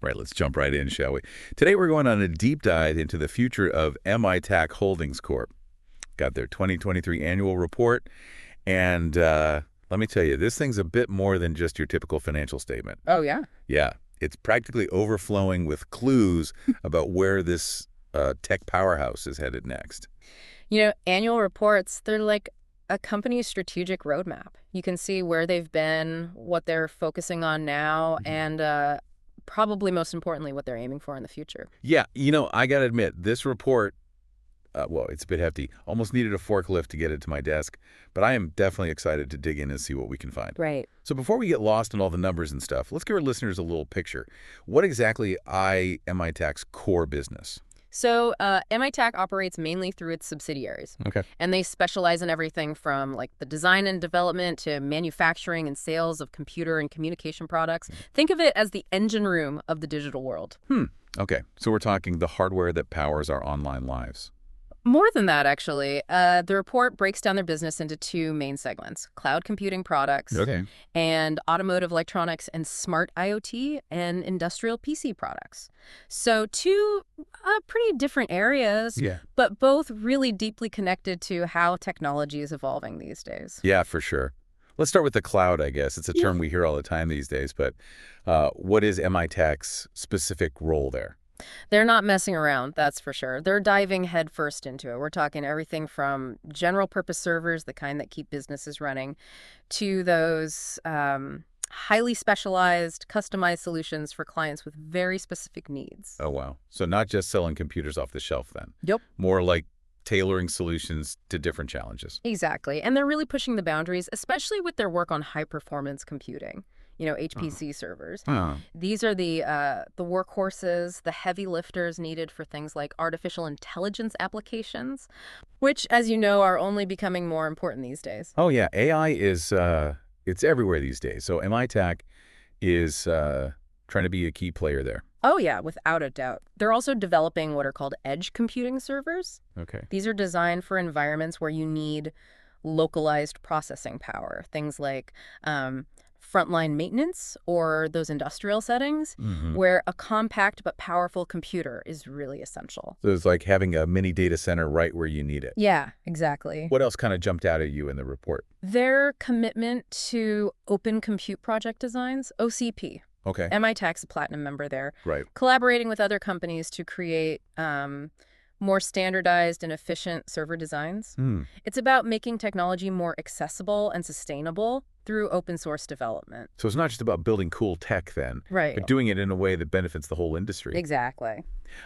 Right, let's jump right in, shall we? Today we're going on a deep dive into the future of Mitac Holdings Corp. Got their 2023 annual report, and let me tell you, this thing's a bit more than just your typical financial statement. Oh, yeah? Yeah, it's practically overflowing with clues about where this tech powerhouse is headed next. You know, annual reports, they're like a company's strategic roadmap. You can see where they've been, what they're focusing on now, and probably most importantly, what they're aiming for in the future. Yeah, you know, I got to admit, this report, well, it's a bit hefty. Almost needed a forklift to get it to my desk, but I am definitely excited to dig in and see what we can find. Right. So before we get lost in all the numbers and stuff, let's give our listeners a little picture. What exactly is Mitac's core business? So Mitac operates mainly through its subsidiaries. Okay. And they specialize in everything from like the design and development to manufacturing and sales of computer and communication products. Think of it as the engine room of the digital world. Okay. So we're talking the hardware that powers our online lives. More than that, actually. The report breaks down their business into two main segments: cloud computing products and automotive electronics and smart IoT and industrial PC products. So two pretty different areas, but both really deeply connected to how technology is evolving these days. Yeah, for sure. Let's start with the cloud, I guess. It's a term we hear all the time these days, but what is Mitac's specific role there? They're not messing around, that's for sure. They're diving headfirst into it. We're talking everything from general-purpose servers, the kind that keep businesses running, to those highly specialized, customized solutions for clients with very specific needs. Oh, wow. So not just selling computers off the shelf, then. Yep. More like tailoring solutions to different challenges. Exactly. And they're really pushing the boundaries, especially with their work on high-performance computing. You know, HPC servers. These are the workhorses, the heavy lifters needed for things like artificial intelligence applications, which, as you know, are only becoming more important these days. Oh, yeah. AI is, it's everywhere these days. So Mitac is trying to be a key player there. Oh, yeah, without a doubt. They're also developing what are called edge computing servers. Okay. These are designed for environments where you need localized processing power, things like frontline maintenance or those industrial settings where a compact but powerful computer is really essential. So it's like having a mini data center right where you need it. Yeah, exactly. What else kind of jumped out at you in the report? Their commitment to open compute project designs, OCP. Okay. Mitac's a platinum member there. Right. Collaborating with other companies to create more standardized and efficient server designs. It's about making technology more accessible and sustainable through open source development. So it's not just about building cool tech then, Right. but doing it in a way that benefits the whole industry. Exactly.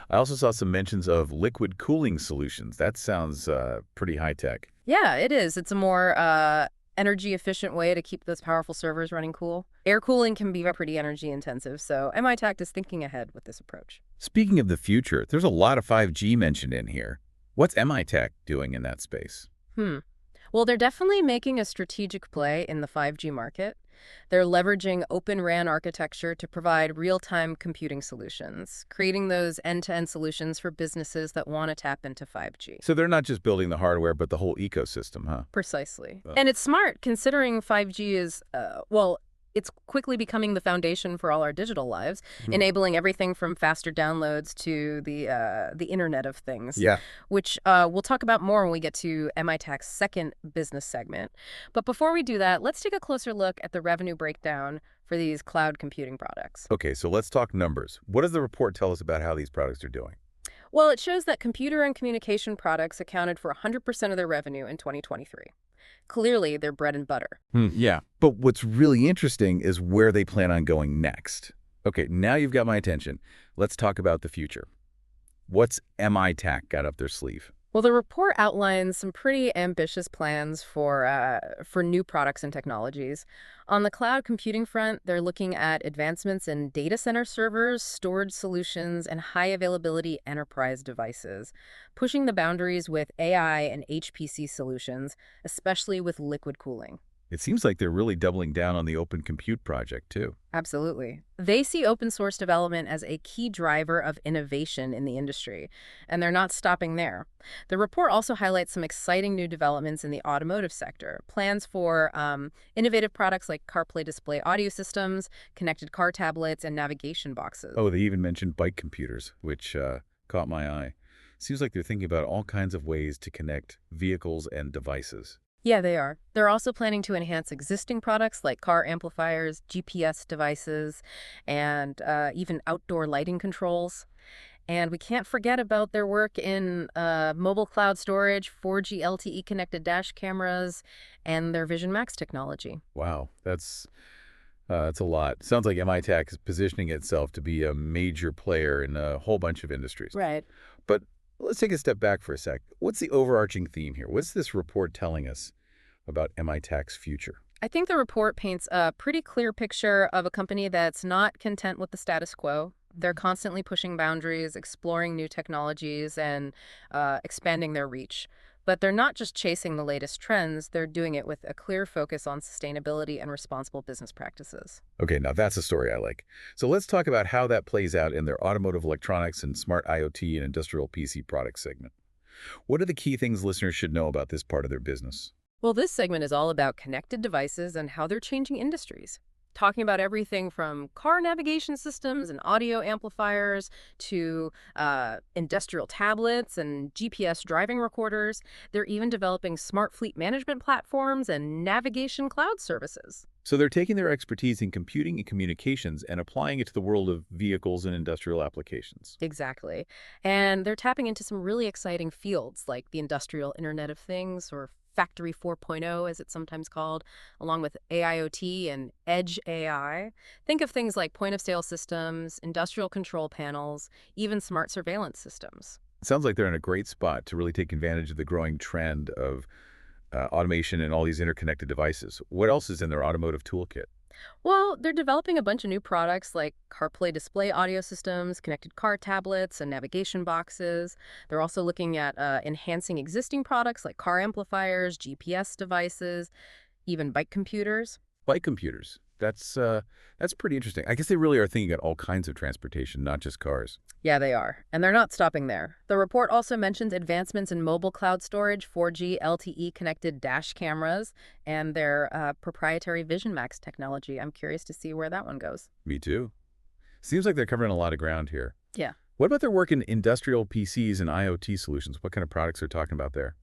I also saw some mentions of liquid cooling solutions. That sounds pretty high tech. Yeah, it is. It's a more energy efficient way to keep those powerful servers running cool. Air cooling can be pretty energy intensive, so Mitac is thinking ahead with this approach. Speaking of the future, there's a lot of 5G mentioned in here. What's Mitac doing in that space? Well, they're definitely making a strategic play in the 5G market. They're leveraging Open RAN architecture to provide real-time computing solutions, creating those end-to-end solutions for businesses that want to tap into 5G. So they're not just building the hardware, but the whole ecosystem, huh? Precisely. And it's smart, considering 5G is, well, it's quickly becoming the foundation for all our digital lives, enabling everything from faster downloads to the Internet of Things. Yeah. Which we'll talk about more when we get to Mitac's second business segment. But before we do that, let's take a closer look at the revenue breakdown for these cloud computing products. Okay, so let's talk numbers. What does the report tell us about how these products are doing? Well, it shows that computer and communication products accounted for 100% of their revenue in 2023. Clearly, they're bread and butter. Yeah. But what's really interesting is where they plan on going next. Okay, now you've got my attention. Let's talk about the future. What's Mitac got up their sleeve? Well, the report outlines some pretty ambitious plans for new products and technologies. On the cloud computing front, they're looking at advancements in data center servers, storage solutions, and high-availability enterprise devices, pushing the boundaries with AI and HPC solutions, especially with liquid cooling. It seems like they're really doubling down on the open compute project, too. Absolutely. They see open source development as a key driver of innovation in the industry, and they're not stopping there. The report also highlights some exciting new developments in the automotive sector, plans for innovative products like CarPlay display audio systems, connected car tablets, and navigation boxes. Oh, they even mentioned bike computers, which caught my eye. Seems like they're thinking about all kinds of ways to connect vehicles and devices. Yeah, they are. They're also planning to enhance existing products like car amplifiers, GPS devices, and even outdoor lighting controls. And we can't forget about their work in mobile cloud storage, 4G LTE connected dash cameras, and their Vision Max technology. Wow, that's a lot. Sounds like Mitac is positioning itself to be a major player in a whole bunch of industries. Right. But let's take a step back for a sec. What's the overarching theme here? What's this report telling us about Mitac's future? I think the report paints a pretty clear picture of a company that's not content with the status quo. They're constantly pushing boundaries, exploring new technologies, and expanding their reach. But they're not just chasing the latest trends, they're doing it with a clear focus on sustainability and responsible business practices. Okay, now that's a story I like. So let's talk about how that plays out in their automotive electronics and smart IoT and industrial PC product segment. What are the key things listeners should know about this part of their business? Well, this segment is all about connected devices and how they're changing industries. Talking about everything from car navigation systems and audio amplifiers to industrial tablets and GPS driving recorders. They're even developing smart fleet management platforms and navigation cloud services. So they're taking their expertise in computing and communications and applying it to the world of vehicles and industrial applications. Exactly. And they're tapping into some really exciting fields like the industrial Internet of Things, or Factory 4.0, as it's sometimes called, along with AIoT and Edge AI. Think of things like point-of-sale systems, industrial control panels, even smart surveillance systems. It sounds like they're in a great spot to really take advantage of the growing trend of automation and all these interconnected devices. What else is in their automotive toolkit? Well, they're developing a bunch of new products like CarPlay display audio systems, connected car tablets, and navigation boxes. They're also looking at enhancing existing products like car amplifiers, GPS devices, even bike computers. Bike computers. That's pretty interesting. I guess they really are thinking about all kinds of transportation, not just cars. Yeah, they are. And they're not stopping there. The report also mentions advancements in mobile cloud storage, 4G LTE connected dash cameras, and their proprietary Vision Max technology. I'm curious to see where that one goes. Me too. Seems like they're covering a lot of ground here. Yeah. What about their work in industrial PCs and IoT solutions? What kind of products are talking about there?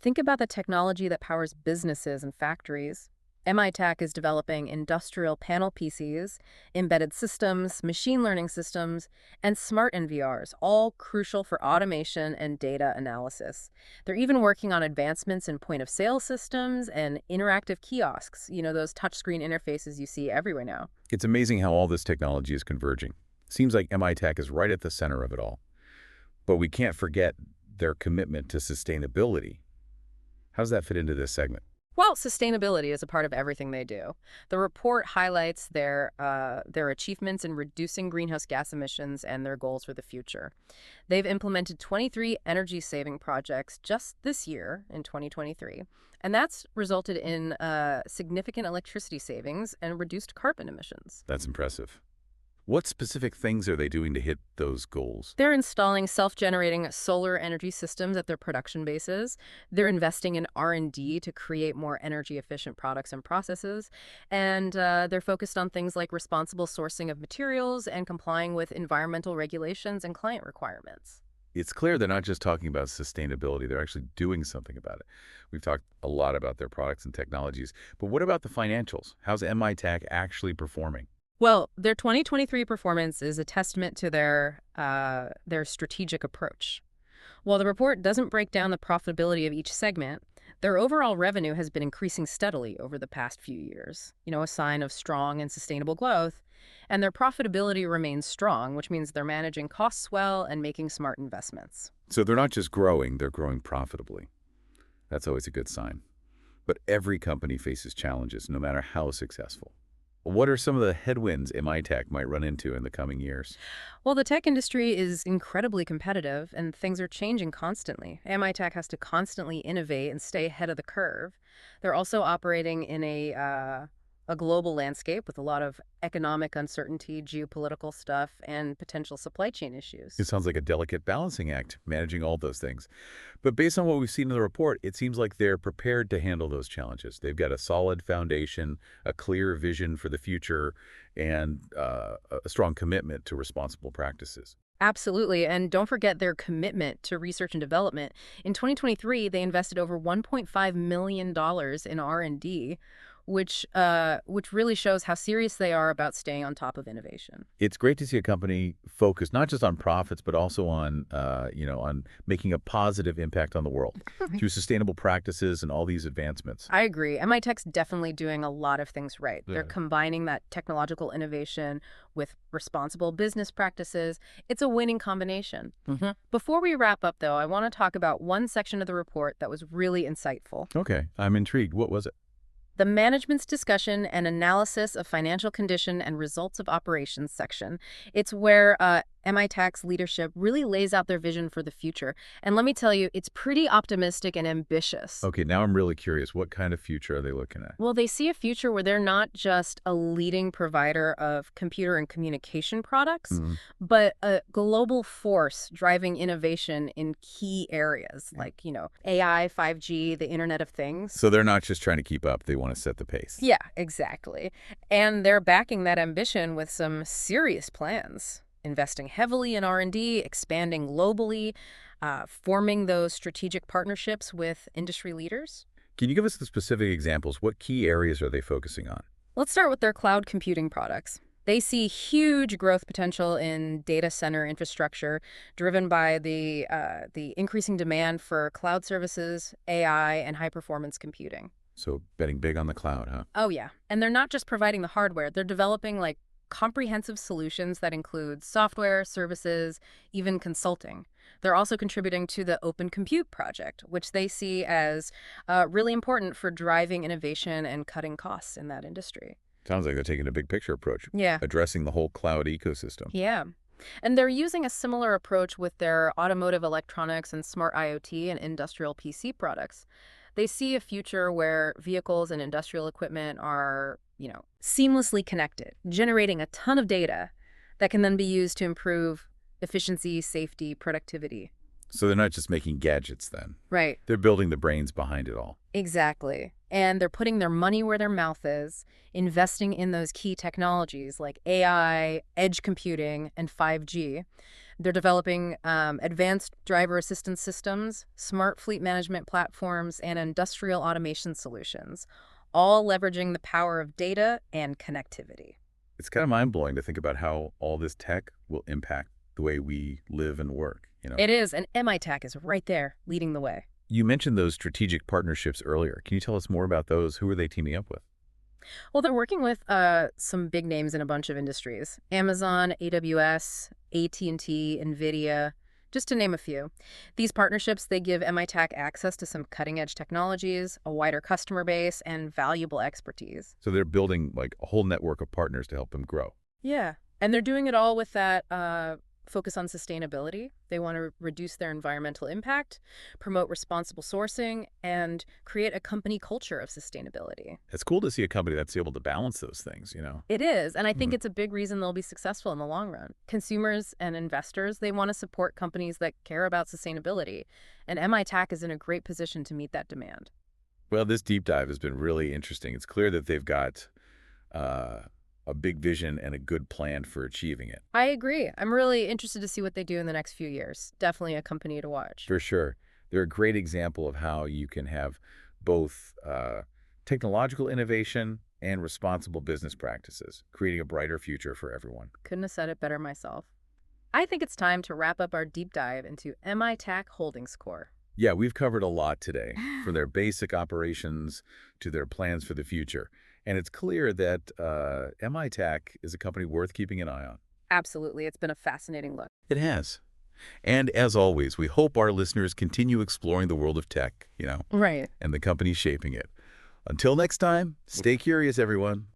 Think about the technology that powers businesses and factories. Mitac is developing industrial panel PCs, embedded systems, machine learning systems, and smart NVRs, all crucial for automation and data analysis. They're even working on advancements in point-of-sale systems and interactive kiosks, those touchscreen interfaces you see everywhere now. It's amazing how all this technology is converging. Seems like Mitac is right at the center of it all. But we can't forget their commitment to sustainability. How does that fit into this segment? Well, sustainability is a part of everything they do. The report highlights their achievements in reducing greenhouse gas emissions and their goals for the future. They've implemented 23 energy-saving projects just this year in 2023, and that's resulted in significant electricity savings and reduced carbon emissions. That's impressive. What specific things are they doing to hit those goals? They're installing self-generating solar energy systems at their production bases. They're investing in R&D to create more energy-efficient products and processes. And they're focused on things like responsible sourcing of materials and complying with environmental regulations and client requirements. It's clear they're not just talking about sustainability. They're actually doing something about it. We've talked a lot about their products and technologies. But what about the financials? How's Mitac actually performing? Well, their 2023 performance is a testament to their strategic approach. While the report doesn't break down the profitability of each segment, their overall revenue has been increasing steadily over the past few years, a sign of strong and sustainable growth. And their profitability remains strong, which means they're managing costs well and making smart investments. So they're not just growing, they're growing profitably. That's always a good sign. But every company faces challenges, no matter how successful. what are some of the headwinds Mitac might run into in the coming years? Well, the tech industry is incredibly competitive, and things are changing constantly. Mitac has to constantly innovate and stay ahead of the curve. They're also operating in a global landscape with a lot of economic uncertainty, geopolitical stuff, and potential supply chain issues. It sounds like a delicate balancing act, managing all those things. But based on what we've seen in the report, it seems like they're prepared to handle those challenges. They've got a solid foundation, a clear vision for the future, and a strong commitment to responsible practices. Absolutely, and don't forget their commitment to research and development. In 2023, they invested over $1.5 million in R&D, which really shows how serious they are about staying on top of innovation. It's great to see a company focused not just on profits, but also on, on making a positive impact on the world through sustainable practices and all these advancements. I agree. Mitac's definitely doing a lot of things right. Yeah. They're combining that technological innovation with responsible business practices. It's a winning combination. Mm-hmm. Before we wrap up, though, I want to talk about one section of the report that was really insightful. Okay, I'm intrigued. What was it? The Management's Discussion and Analysis of Financial Condition and Results of Operations section. It's where Mitac's leadership really lays out their vision for the future. And let me tell you, it's pretty optimistic and ambitious. Okay, now I'm really curious. What kind of future are they looking at? Well, they see a future where they're not just a leading provider of computer and communication products, but a global force driving innovation in key areas like, AI, 5G, the Internet of Things. So they're not just trying to keep up. They want to set the pace. Yeah, exactly. And they're backing that ambition with some serious plans. Investing heavily in R&D, expanding globally, forming those strategic partnerships with industry leaders. Can you give us the specific examples? What key areas are they focusing on? Let's start with their cloud computing products. They see huge growth potential in data center infrastructure driven by the increasing demand for cloud services, AI, and high-performance computing. So betting big on the cloud, huh? Oh, yeah. And they're not just providing the hardware. They're developing, comprehensive solutions that include software, services, even consulting. They're also contributing to the Open Compute project, which they see as really important for driving innovation and cutting costs in that industry. Sounds like they're taking a big picture approach. Yeah. Addressing the whole cloud ecosystem. Yeah. And they're using a similar approach with their automotive electronics and smart IoT and industrial PC products. They see a future where vehicles and industrial equipment are, seamlessly connected, generating a ton of data that can then be used to improve efficiency, safety, productivity. So they're not just making gadgets then. Right. They're building the brains behind it all. Exactly. And they're putting their money where their mouth is, investing in those key technologies like AI, edge computing, and 5G. They're developing advanced driver assistance systems, smart fleet management platforms, and industrial automation solutions, all leveraging the power of data and connectivity. It's kind of mind-blowing to think about how all this tech will impact the way we live and work. It is, and Mitac is right there, leading the way. You mentioned those strategic partnerships earlier. Can you tell us more about those? Who are they teaming up with? Well, they're working with some big names in a bunch of industries. Amazon, AWS, AT&T, NVIDIA, just to name a few. These partnerships, they give Mitac access to some cutting-edge technologies, a wider customer base, and valuable expertise. So they're building a whole network of partners to help them grow. Yeah, and they're doing it all with that focus on sustainability. They want to reduce their environmental impact, promote responsible sourcing, and create a company culture of sustainability. It's cool to see a company that's able to balance those things, It is, and I think it's a big reason they'll be successful in the long run. Consumers and investors, they want to support companies that care about sustainability, and Mitac is in a great position to meet that demand. Well, this deep dive has been really interesting. It's clear that they've got a big vision and a good plan for achieving it. I agree. I'm really interested to see what they do in the next few years. Definitely a company to watch. For sure. They're a great example of how you can have both technological innovation and responsible business practices, creating a brighter future for everyone. Couldn't have said it better myself. I think it's time to wrap up our deep dive into Mitac Holdings Corp. Yeah, we've covered a lot today, from their basic operations to their plans for the future. And it's clear that Mitac is a company worth keeping an eye on. Absolutely. It's been a fascinating look. It has. And as always, we hope our listeners continue exploring the world of tech, Right. and the companies shaping it. Until next time, stay curious, everyone.